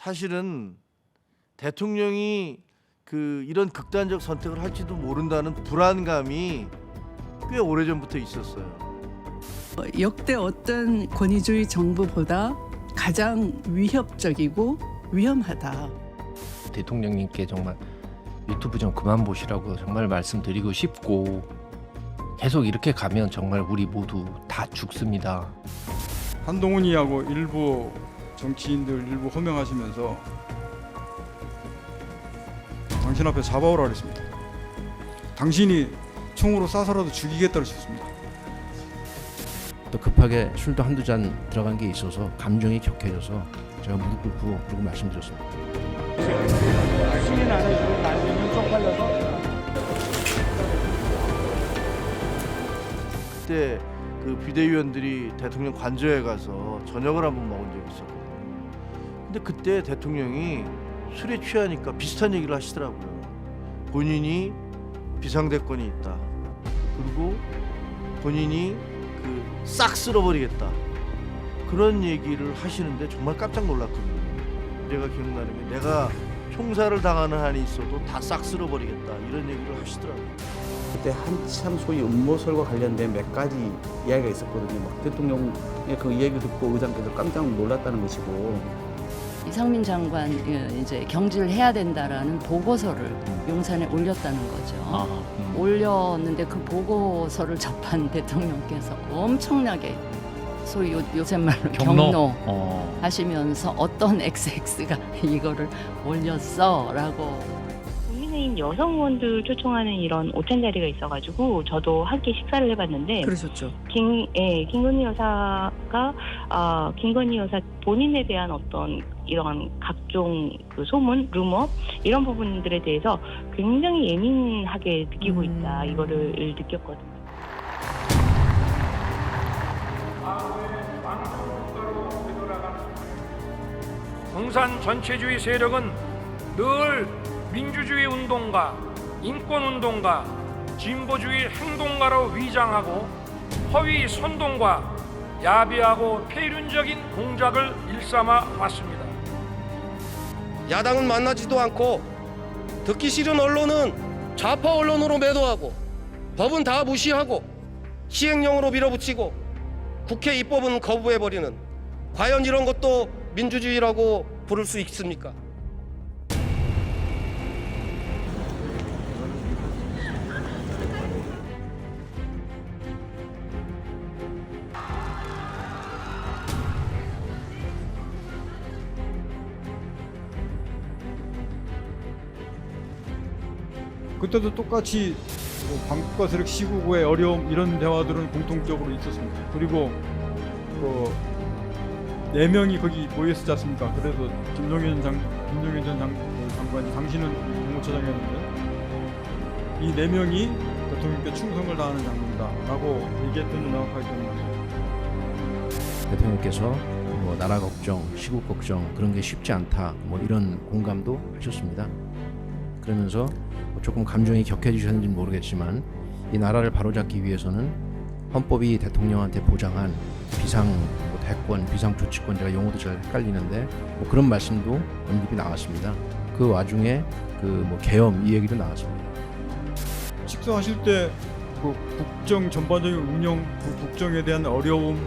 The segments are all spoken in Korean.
사실은 대통령이 이런 극단적 선택을 할지도 모른다는 불안감이 꽤 오래전부터 있었어요. 역대 어떤 권위주의 정부보다 가장 위협적이고 위험하다. 대통령님께 정말 유튜브 좀 그만 보시라고 정말 말씀드리고 싶고, 계속 이렇게 가면 정말 우리 모두 다 죽습니다. 한동훈이하고 일부 정치인들 일부 호명하시면서 당신 앞에 잡아오라 그랬습니다. 당신이 총으로 쏴서라도 죽이겠다고 했습니다. 또 급하게 술도 한두 잔 들어간 게 있어서 감정이 격해져서 제가 무릎 꿇고 그러고 말씀드렸습니다. 시민 안에 날리면 쪽팔려서. 그때 비대위원들이 대통령 관저에 가서 저녁을 한번 먹은 적이 있었거든요. 근데 그때 대통령이 술에 취하니까 비슷한 얘기를 하시더라고요. 본인이 비상대권이 있다. 그리고 본인이 싹 쓸어버리겠다. 그런 얘기를 하시는데 정말 깜짝 놀랐거든요. 내가 기억나는 게 내가 총살을 당하는 한이 있어도 다 싹 쓸어버리겠다. 이런 얘기를 하시더라고요. 그때 한참 소위 음모설과 관련된 몇 가지 이야기가 있었거든요. 막 대통령의 그 이야기 듣고 의장께서 깜짝 놀랐다는 것이고, 이상민 장관 이제 경질을 해야 된다라는 보고서를 용산에 올렸다는 거죠. 올렸는데 그 보고서를 접한 대통령께서 엄청나게 소위 요새 말로 경로 하시면서 어떤 XX가 이거를 올렸어라고. 국민의힘 여성 의원들 초청하는 이런 오찬 자리가 있어가지고 저도 함께 식사를 해봤는데, 그러셨죠. 김건희 여사가 김건희 여사 본인에 대한 어떤 이런 각종 소문, 루머 이런 부분들에 대해서 굉장히 예민하게 느끼고 있다, 이거를 느꼈거든요. 공산 전체주의 세력은 늘 민주주의 운동가, 인권 운동가, 진보주의 행동가로 위장하고 허위 선동과 야비하고 폐륜적인 공작을 일삼아 왔습니다. 야당은 만나지도 않고 듣기 싫은 언론은 좌파 언론으로 매도하고 법은 다 무시하고 시행령으로 밀어붙이고 국회 입법은 거부해버리는, 과연 이런 것도 민주주의라고 부를 수 있습니까? 그때도 똑같이 반국가 세력 시국의 어려움 이런 대화들은 공통적으로 있었습니다. 그리고 4명이 거기 모였지 않습니까? 그래서 김종인 전 장관이, 당신은 경호처장이었는데 이 4명이 대통령께 충성을 다하는 장군이다라고 얘기했던 게 명확하게 기억납니다. 대통령께서 나라 걱정, 시국 걱정 그런 게 쉽지 않다, 이런 공감도 하셨습니다. 그러면서 조금 감정이 격해지셨는지는 모르겠지만 이 나라를 바로잡기 위해서는 헌법이 대통령한테 보장한 비상 대권, 비상조치권, 제가 용어도 잘 헷갈리는데 그런 말씀도 언급이 나왔습니다. 그 와중에 계엄 이 얘기도 나왔습니다. 식사하실 때 국정 전반적인 운영, 국정에 대한 어려움,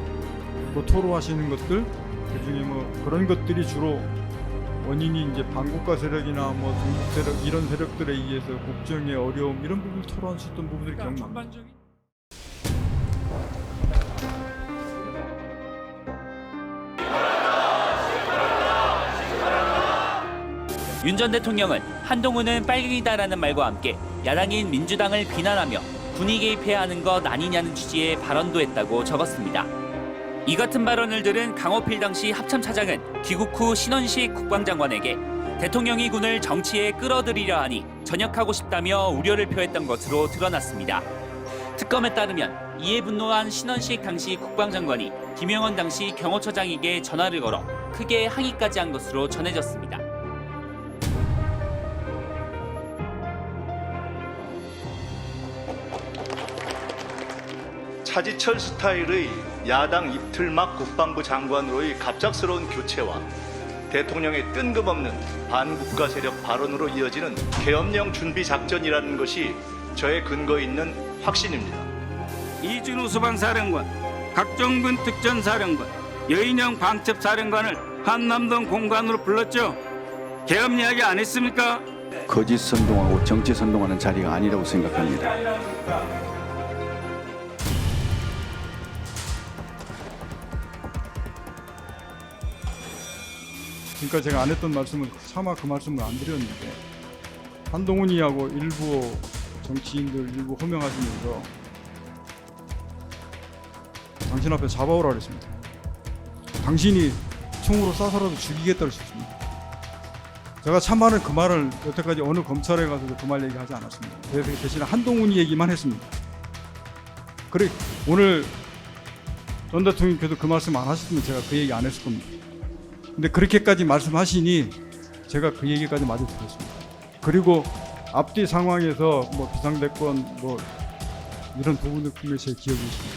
토로하시는 것들, 그중에 그런 것들이 주로 원인이 이제 반국가 세력이나 중국 세력 이런 세력들에 의해서 국정의 어려움 이런 부분을 토로하셨던 부분들이 기억납니다. 윤 전 대통령은 한동훈은 빨갱이다라는 말과 함께 야당인 민주당을 비난하며 군이 개입해야 하는 것 아니냐는 취지의 발언도 했다고 적었습니다. 이 같은 발언을 들은 강호필 당시 합참차장은 귀국 후 신원식 국방장관에게 대통령이 군을 정치에 끌어들이려 하니 전역하고 싶다며 우려를 표했던 것으로 드러났습니다. 특검에 따르면 이에 분노한 신원식 당시 국방장관이 김영헌 당시 경호처장에게 전화를 걸어 크게 항의까지 한 것으로 전해졌습니다. 차지철 스타일의 야당 이틀막 국방부 장관으로의 갑작스러운 교체와 대통령의 뜬금없는 반국가 세력 발언으로 이어지는 계엄령 준비 작전이라는 것이 저의 근거 있는 확신입니다. 이준우 수방사령관, 각종군 특전사령관, 여인영 방첩사령관을 한남동 공관으로 불렀죠. 계엄 이야기 안 했습니까? 거짓 선동하고 정치 선동하는 자리가 아니라고 생각합니다. 지금까지 제가 안 했던 말씀은 차마 그 말씀을 안 드렸는데, 한동훈이하고 일부 정치인들 일부 호명하시면서 당신 앞에 잡아오라 그랬습니다. 당신이 총으로 쏴서라도 죽이겠다고 했습니다. 제가 참말은 그 말을 여태까지 어느 검찰에 가서도 그 말 얘기하지 않았습니다. 대신에 한동훈이 얘기만 했습니다. 그래, 오늘 전 대통령께서 그 말씀 안 하셨으면 제가 그 얘기 안 했을 겁니다. 근데 그렇게까지 말씀하시니 제가 그 얘기까지 마저 들었습니다. 그리고 앞뒤 상황에서 뭐 비상대권 뭐 이런 부분을 분명히 제 기억이 있습니다.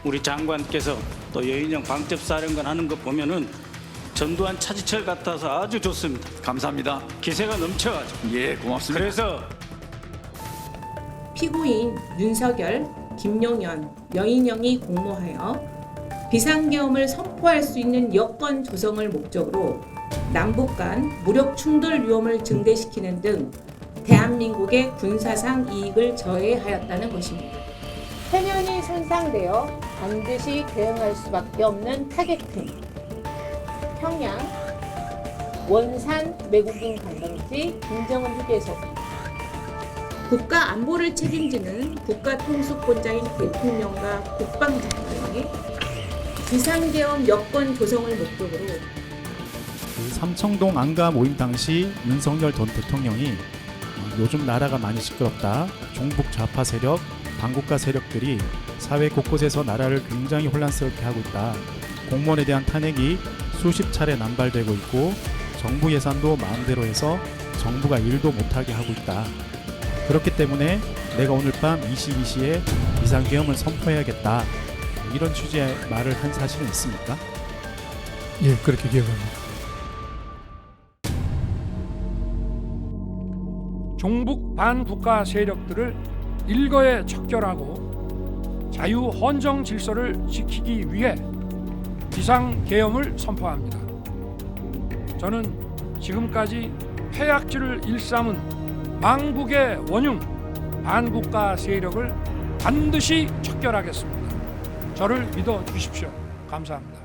우리 장관께서 또 여인영 방첩사령관 하는 거 보면은 전두환 차지철 같아서 아주 좋습니다. 감사합니다. 기세가 넘쳐가지고. 예, 고맙습니다. 그래서 피고인 윤석열, 김용현, 여인영이 공모하여 비상계엄을 선포할 수 있는 여건 조성을 목적으로 남북 간 무력 충돌 위험을 증대시키는 등 대한민국의 군사상 이익을 저해하였다는 것입니다. 해면이 손상되어 반드시 대응할 수밖에 없는 타겟팅, 평양, 원산 외국인 관광지 김정은 휴게소, 국가 안보를 책임지는 국가통수권자인 대통령과 국방장관이 비상계엄 여건 조성을 목적으로 삼청동 안가 모임 당시 윤석열 전 대통령이 요즘 나라가 많이 시끄럽다. 종북 좌파 세력, 반국가 세력들이 사회 곳곳에서 나라를 굉장히 혼란스럽게 하고 있다. 공무원에 대한 탄핵이 수십 차례 남발되고 있고 정부 예산도 마음대로 해서 정부가 일도 못하게 하고 있다. 그렇기 때문에 내가 오늘 밤 22시에 비상계엄을 선포해야겠다. 이런 취지의 말을 한 사실은 있습니까? 예, 그렇게 기억합니다. 종북 반국가 세력들을 일거에 척결하고 자유 헌정 질서를 지키기 위해 비상계엄을 선포합니다. 저는 지금까지 폐악질을 일삼은 망국의 원흉 반국가 세력을 반드시 척결하겠습니다. 저를 믿어 주십시오. 감사합니다.